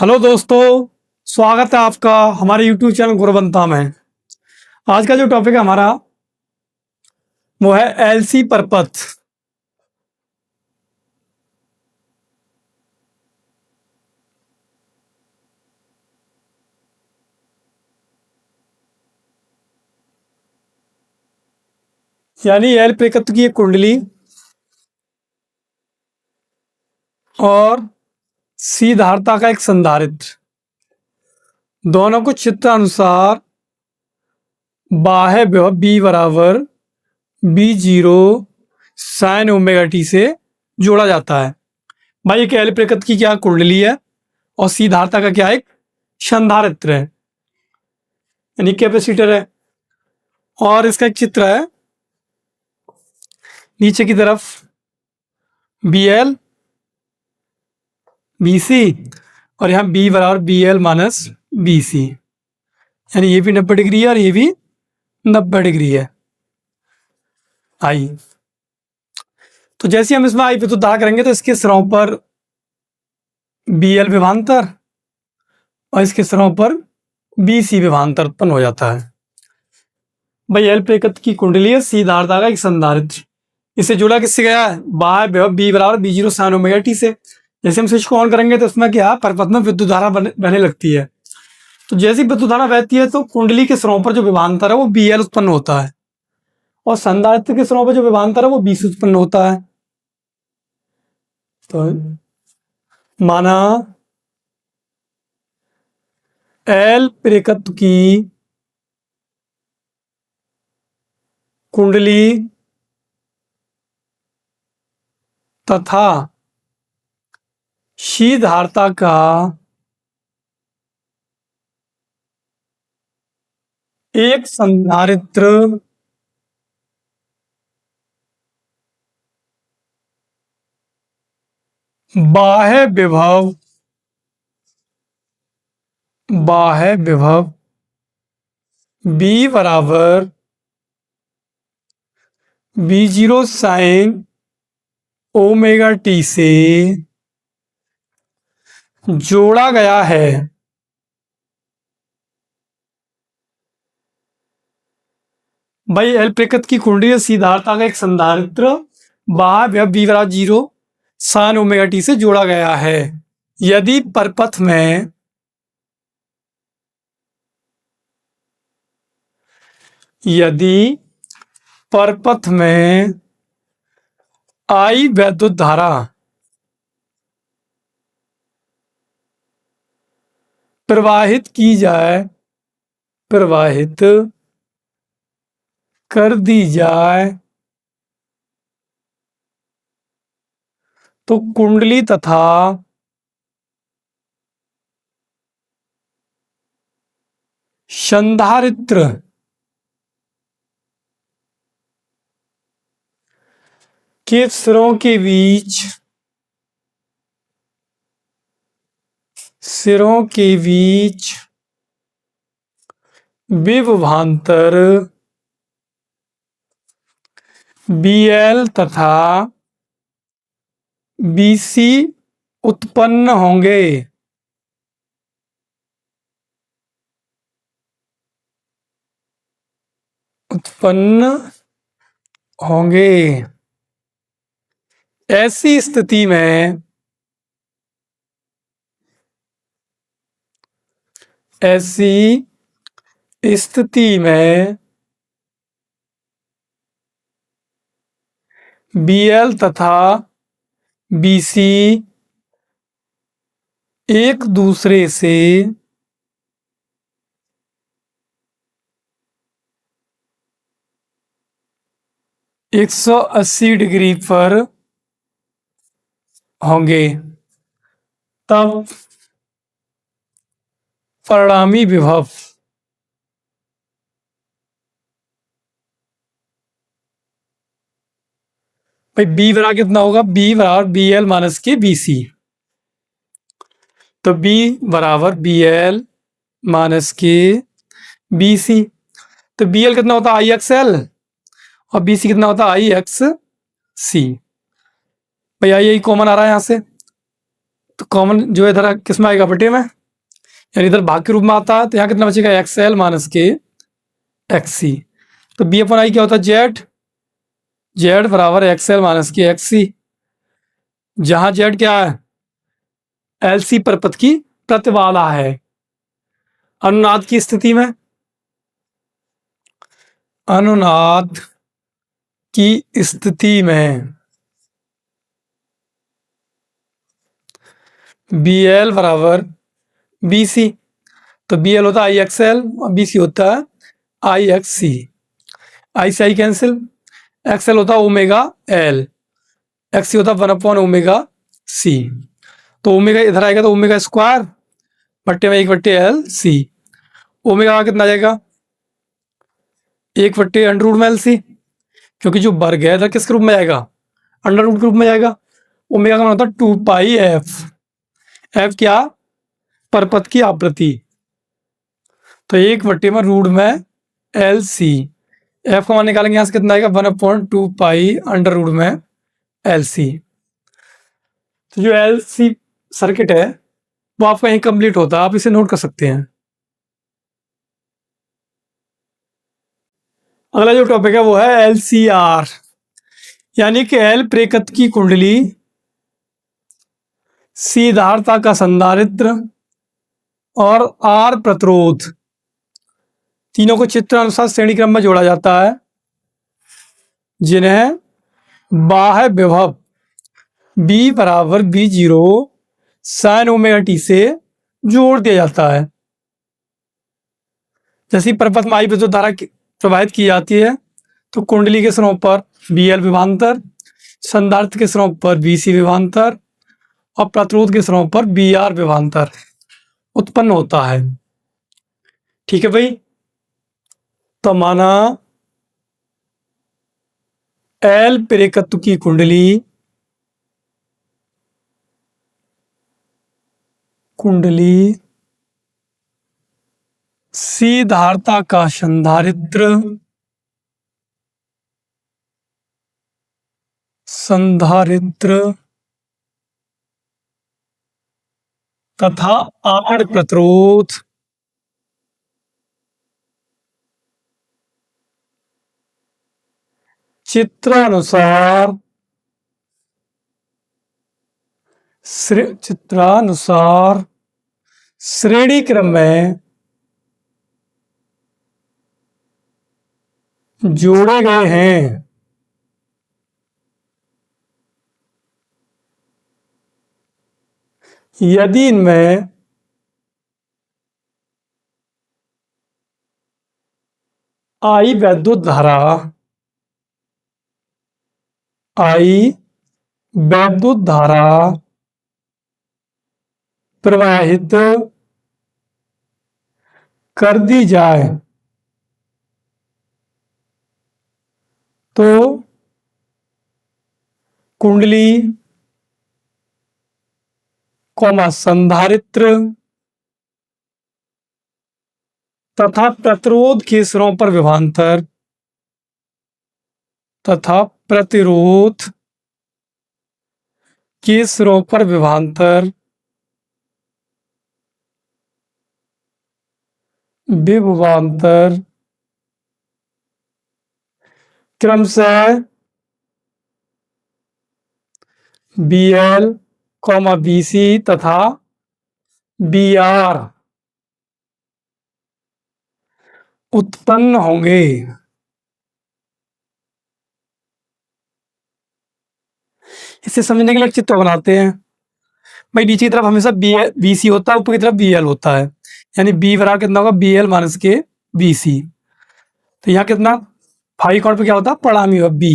Hello दोस्तों, स्वागत है आपका हमारे YouTube चैनल गुरबंता में। आज का जो टॉपिक है हमारा वो है एलसी परपथ। यानी एल प्रेकत्व की एक कुंडली और सी धारता का एक संधारित्र, दोनों को चित्रानुसार बाह्य विभव बी बराबर B zero sine omega T से जोड़ा जाता है। भाई एक एल प्रेकत्व की क्या कुंडली है और सी धारता का क्या एक संधारित्र है, यानी कैपेसिटर है। और इसका एक चित्र है नीचे की तरफ, बी एल बी सी और यहाँ बी बराबर B L minus B C, यानी ये भी 90 डिग्री है और ये भी 90 डिग्री है। आई तो जैसे हम इसमें आई विद्युत धारा करेंगे तो इसके सिरों पर बी एल विभवांतर और इसके सिरों पर बी सी विभवांतर उत्पन्न हो जाता है। भाई एल प्रेकत्व की कुंडली है, सी धारता का एक संधारित्र, इसे जोड़ा किससे गया है? बाह्य विभव बी बराबर B zero sine omega T से। जैसे हम स्विच को ऑन करेंगे तो उसमें क्या परपथ में विद्युत धारा बहने लगती है। तो जैसी विद्युत धारा बहती है तो कुंडली के सिरों पर जो विभवांतर है वो बी एल उत्पन्न होता है और संधारित्र के सिरों पर जो विभवांतर है वो बी सी उत्पन्न होता है। तो माना एल प्रेकत्व की कुंडली तथा सी धारता का एक संधारित्र बाह्य विभव बी बराबर B zero sine omega T से जोड़ा गया है। भाई एल प्रेकत्व की कुंडली सी धारता का एक संधारित्र बाह्य विभव बी बराबर जीरो साइन ओमेगा टी से जोड़ा गया है यदि परपथ में आई वैद्युत धारा प्रवाहित कर दी जाए तो कुंडली तथा संधारित्र के सिरों के बीच विभवांतर बी एल तथा बी सी उत्पन्न होंगे। ऐसी स्थिति में बी एल तथा बी सी एक दूसरे से एक 180 डिग्री पर होंगे, तब परिणामी विभव भाई बी बराबर कितना होगा? बी बराबर बी एल माइनस के बी सी। तो बी बराबर बी एल माइनस के बी सी। तो बी एल कितना होता है? आई एक्स एल और बी सी कितना होता है? आई एक्स सी। भाई आई कॉमन आ रहा है यहां से, तो कॉमन जो है इधर किस में आएगा, बटे में, यानी इधर भाग के रूप में आता है, तो यहाँ कितना बचेगा, एक्स एल माइनस के एक्स सी। तो बी अपन आई क्या होता है, जेड, जेड बराबर एक्स एल माइनस के एक्स सी, जहां जेड क्या है, एल सी परपथ की प्रतिबाधा है। अनुनाद की स्थिति में, अनुनाद की स्थिति में बी एल बराबर बी सी, तो बी एल होता है आई एक्स एल और बी सी होता है आई एक्स सी। आई से आई कैंसिल, एक्स एल होता है ओमेगा एल, एक्स सी होता है 1 ओमेगा सी। तो ओमेगा इधर आएगा तो ओमेगा स्क्वायर बट्टे में 1/एल सी। ओमेगा कितना आ जाएगा, 1/√में एल सी, क्योंकि जो वर्ग है इधर किसके रूप में आएगा, अंडर रूट के रूप में जाएगा। ओमेगा का मान होता है 2 पाई एफ, एफ क्या, परपथ की आवृत्ति, तो 1/√में एल सी। एफ का मान निकालेंगे यहां से कितना आएगा, 1/2 पाई अंडर रूट में एल सी। तो जो एल सी सर्किट है वो आपका यहीं कंप्लीट होता है, आप इसे नोट कर सकते हैं। अगला जो टॉपिक है वो है एल सी आर, यानी कि एल प्रेरकत्व की कुंडली, सी धारता का संधारित्र और आर प्रतिरोध, तीनों को चित्र अनुसार श्रेणी क्रम में जोड़ा जाता है, जिन्हें बाह्य विभव B बराबर B0 साइन ओमेगा टी से जोड़ दिया जाता है। जैसी परपथ में आई विद्युत धारा प्रवाहित की जाती है तो कुंडली के सिरों पर BL विभवांतर, संधारित्र के सिरों पर BC विभवांतर और प्रतिरोध के सिरों पर BR विभवांतर उत्पन्न होता है। ठीक है भाई, तो माना एल प्रेरकत्व की कुंडली, सी धारता का संधारित्र तथा आड़ प्रतिरोध चित्रानुसार श्रेणी क्रम में जोड़े गए हैं। यदि इनमें आई वैद्युत धारा प्रवाहित कर दी जाए तो कुंडली संधारित्र तथा प्रतिरोध के सिरों पर विभवांतर तथा प्रतिरोध के सिरों पर विभवांतर क्रमशः BL, BC तथा BR उत्पन्न होंगे। इसे समझने के लिए एक चित्र बनाते हैं। भाई नीचे की तरफ हमेशा BC होता है, ऊपर की तरफ BL होता है, यानी B बराबर कितना होगा, BL माइनस के BC। तो यहाँ कितना, फाई कोण पे क्या होता है, परिणामी होगा B।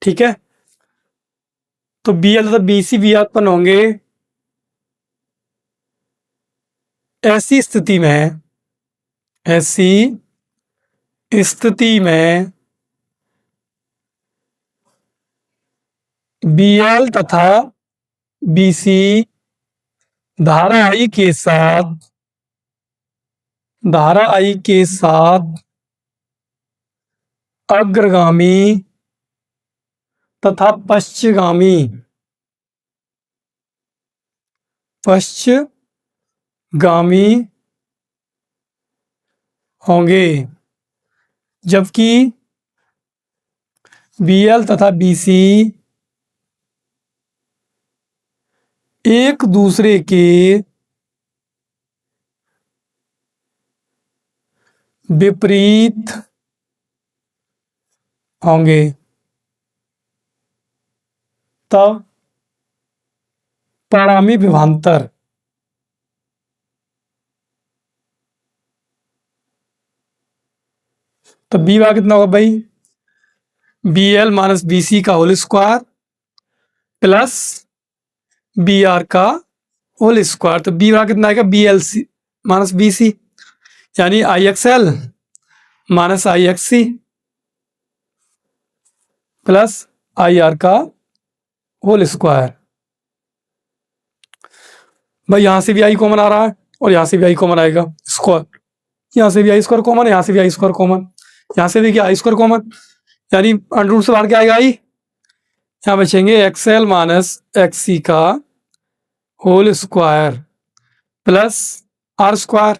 ठीक है, तो BL तथा BC भी उत्पन्न होंगे। ऐसी स्थिति में BL तथा BC धारा I के साथ अग्रगामी तथा पश्चगामी पश्चगामी होंगे, जबकि BL तथा BC एक दूसरे के विपरीत होंगे, तब परिणामी विभवांतर तो बी वाला कितना होगा भाई, BL माइनस BC का होल स्क्वायर प्लस BR का होल स्क्वायर। तो बी वाला कितना आएगा, BLC माइनस BC, यानी IXL minus IXC plus IR का होल स्क्वायर। भाई यहां से भी आई कॉमन आ रहा है और यहां से भी आई कॉमन आएगा, स्क्वायर, यहां से भी आई स्क्वायर कॉमन, यहां से भी आई स्क्वायर कॉमन, यहां से भी क्या आई स्क्वायर कॉमन, यानी अंडर रूट से बाहर क्या आएगा आई, यहां बचेंगे XL माइनस XC का whole square plus R square.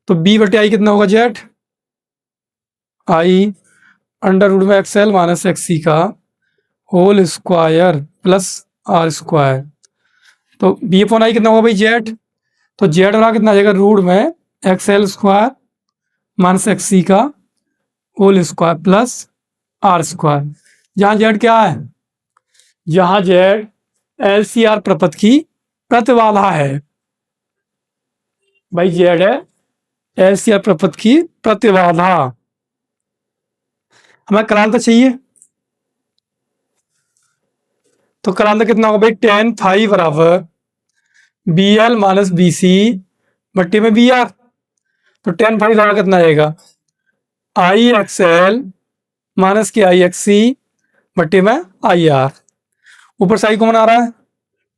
तो B बटे आई कितना होगा, जेड आई अंडर रूट में XL माइनस XC का whole square plus R square. तो B अपॉन आई कितना होगा भाई, जेड। तो जेड वाला कितना आ जाएगा, रूट में XL स्क्वायर माइनस XC का whole square plus R square. जहां जेड क्या है, जहां जेड LCR प्रपथ की प्रतिबाधा है, भाई जेड है LCR प्रपथ की प्रतिबाधा। हमें करांत चाहिए, तो करांत कितना होगा भाई, tan फाई बराबर BL माइनस BC बट्टे में BR। तो tan फाई लगा कितना आएगा, IXL माइनस के IXC बट्टे में IR। ऊपर से आई कॉमन आ रहा है,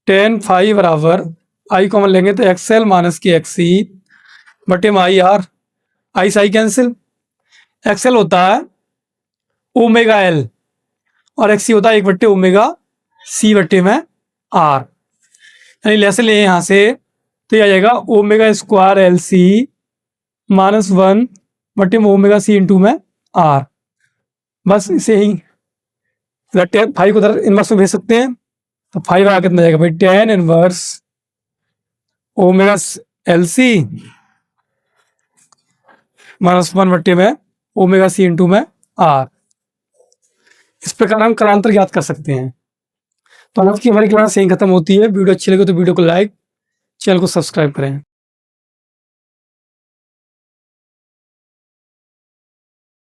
tan फाई बराबर आई कॉमन लेंगे तो XL माइनस के XC बट्टे में IR, आई से आई कैंसिल, XL होता है ओमेगा L और XC होता है 1/ओमेगा C बट्टे में R। यानी लेसन ले यहां से तो ये आ जाएगा ओमेगा स्क्वायर LC माइनस 1 बट्टे में ओमेगा C इंटू में R। बस इसे ही फाइव को उधर इनवर्स में भेज सकते हैं। तो फाइव आगे कितना जाएगा भाई, tan inverse omega LC minus 1 बट्टे में ओमेगा C इंटू में R। इस प्रकार हम कालांतर ज्ञात कर सकते हैं। तो आज की हमारी क्लास यहीं खत्म होती है। वीडियो अच्छी लगे तो वीडियो को लाइक, चैनल को सब्सक्राइब करें।